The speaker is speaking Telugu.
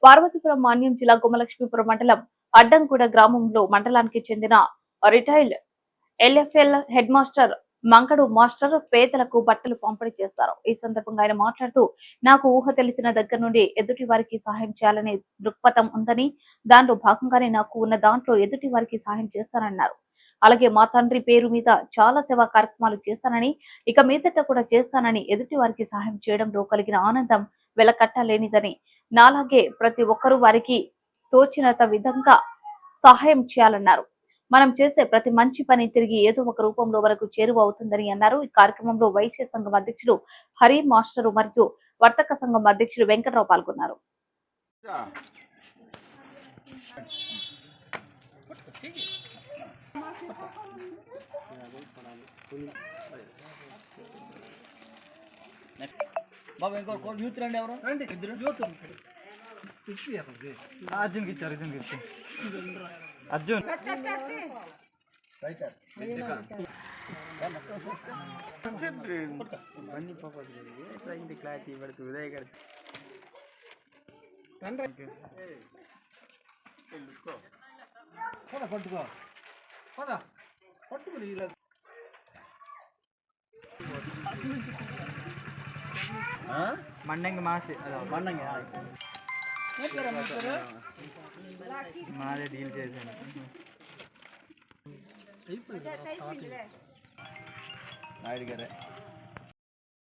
పార్వతీపురం మాన్యం జిల్లా గుమ్మలక్ష్మీపురం మండలం అడ్డంగూడ గ్రామంలో మండలానికి చెందిన retired LFL head master Mankadu master పేదలకు బట్టలు పంపిణీ చేశారు. ఈ సందర్భంగా ఆయన మాట్లాడుతూ, నాకు ఊహ తెలిసిన దగ్గర నుండి ఎదుటి వారికి సహాయం చేయాలనే దృక్పథం ఉందని, దాంట్లో భాగంగానే నాకు ఉన్న దాంట్లో ఎదుటి వారికి సహాయం చేస్తానన్నారు. అలాగే మా తండ్రి పేరు మీద చాలా సేవా కార్యక్రమాలు చేస్తానని, ఇక మీదట కూడా చేస్తానని, ఎదుటి వారికి సహాయం చేయడంలో కలిగిన ఆనందం వెలకట్టలేనిదని, నాలాగే ప్రతి ఒక్కరూ వారికి తోచినంత విధంగా సహాయం చేయాలన్నారు. మనం చేసే ప్రతి మంచి పని తిరిగి ఏదో ఒక రూపంలో వరకు చేరువ అవుతుందని అన్నారు. ఈ కార్యక్రమంలో వైశ్య సంఘం అధ్యక్షుడు హరి మాస్టరు మరియు వర్తక సంఘం అధ్యక్షుడు వెంకటరావు పాల్గొన్నారు. అర్జున్ క్లారిటీ పడుతుంది ఉదయ పట్టుకో పట్టుకుని మండంగి మాసి మండంగి మాదే డీల్ చేశాను. నాయుడు గారే